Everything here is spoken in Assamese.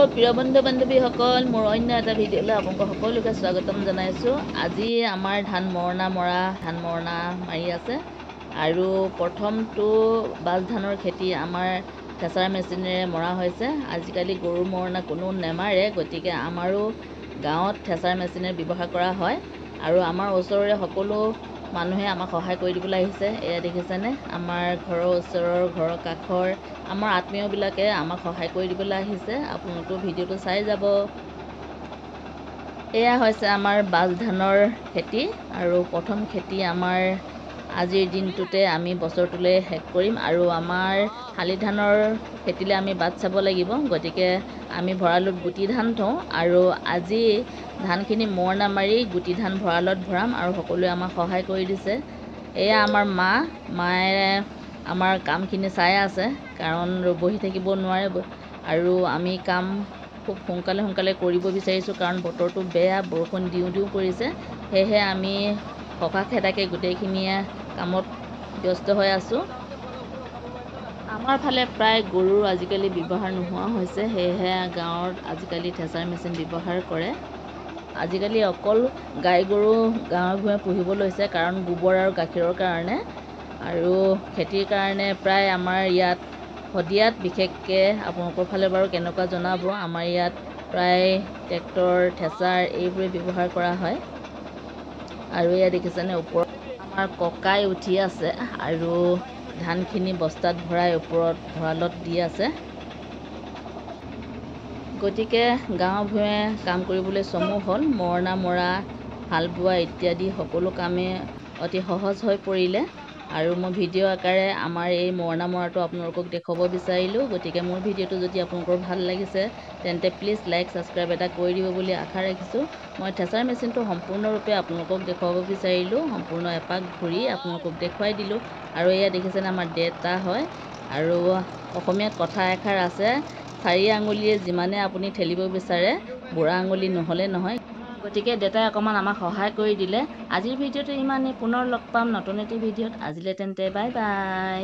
প্ৰিয় বন্ধু বান্ধৱীসকল, মোৰ অন্য এটা ভিডিঅ'লৈ আপোনালোক সকলোকে স্বাগতম জনাইছোঁ। আজি আমাৰ ধান মৰণা মাৰি আছে আৰু প্ৰথমটো বাজ ধানৰ খেতি আমাৰ থেচাৰ মেচিনেৰে মৰা হৈছে। আজিকালি গৰু মৰণা কোনো নেমাৰে, গতিকে আমাৰো গাঁৱত থেচাৰ মেচিনে ব্যৱহাৰ কৰা হয় আৰু আমাৰ ওচৰৰে সকলো মানুহে আমাক সহায় কৰি দিবলৈ আহিছে। এয়া দেখিছেনে, আমাৰ ঘৰৰ ওচৰৰ ঘৰৰ কাষৰ আমাৰ আত্মীয়বিলাকে আমাক সহায় কৰি দিবলৈ আহিছে। আপোনালোকেও ভিডিঅ'টো চাই যাব। এয়া হৈছে আমাৰ বাজ ধানৰ খেতি আৰু প্ৰথম খেতি আমাৰ আজিৰ দিনটোতে আমি বছৰটোলৈ শেষ কৰিম আৰু আমাৰ শালি ধানৰ খেতিলৈ আমি বাট চাব লাগিব। গতিকে আমি ভঁৰালত গুটি ধান থওঁ আৰু আজি ধানখিনি মৰণা মাৰি গুটি ধান ভঁৰালত ভৰাম আৰু সকলোৱে আমাক সহায় কৰি দিছে। এয়া আমাৰ মায়ে আমাৰ কামখিনি চাই আছে, কাৰণ বহি থাকিব নোৱাৰে আৰু আমি কাম খুব সোনকালে কৰিব বিচাৰিছোঁ, কাৰণ বতৰটো বেয়া, বৰষুণ দিওঁ কৰিছে। সেয়েহে আমি সকাহ খেদাকে গোটেইখিনিয়ে কামত ব্যস্ত হৈ আছোঁ। আমাৰ ফালে প্ৰায় গৰুৰ আজিকালি ব্যৱহাৰ নোহোৱা হৈছে, সেয়েহে গাঁৱত আজিকালি থেচাৰ মেচিন ব্যৱহাৰ কৰে। আজিকালি অকল গাই গৰু গাঁৱে ভূঞে পুহিব লৈছে, কাৰণ গোবৰ আৰু গাখীৰৰ কাৰণে আৰু খেতিৰ কাৰণে। প্ৰায় আমাৰ ইয়াত শদিয়াত বিশেষকৈ, আপোনালোকৰ ফালে বাৰু কেনেকুৱা জনাব, আমাৰ ইয়াত প্ৰায় ট্ৰেক্টৰ থেচাৰ এইবোৰে ব্যৱহাৰ কৰা হয়। আৰু এয়া দেখিছেনে, ওপৰত আমাৰ ককাই উঠি আছে আৰু ধানখিনি বস্তাত ভৰাই ওপৰত ভঁৰালত দি আছে। গতিকে গাঁৱে ভূঞে কাম কৰিবলৈ চমু হ'ল। মৰণা মৰা, হাল বোৱা ইত্যাদি সকলো কামেই অতি সহজ হৈ পৰিলে আৰু মই ভিডিঅ' আকাৰে আমাৰ এই মৰণা মৰাটো আপোনালোকক দেখুৱাব বিচাৰিলোঁ। গতিকে মোৰ ভিডিঅ'টো যদি আপোনালোকৰ ভাল লাগিছে তেন্তে প্লিজ লাইক ছাবস্ক্ৰাইব এটা কৰি দিব বুলি আশা ৰাখিছোঁ। মই থেচাৰ মেচিনটো সম্পূৰ্ণৰূপে আপোনালোকক দেখুৱাব বিচাৰিলোঁ, সম্পূৰ্ণ এপাক ঘূৰি আপোনালোকক দেখুৱাই দিলোঁ। আৰু এয়া দেখিছেনে, আমাৰ দেউতা হয় আৰু অসমীয়াত কথা এষাৰ আছে, 4 আঙুলিয়ে যিমানে আপুনি ঠেলিব বিচাৰে, বুঢ়া আঙুলি নহ'লে নহয়। গতিকে দেউতাই অকণমান আমাক সহায় কৰি দিলে। আজিৰ ভিডিঅ'টো ইমানেই। পুনৰ লগ পাম নতুন এটি ভিডিঅ'ত। আজিলৈ তেন্তে বাই বাই।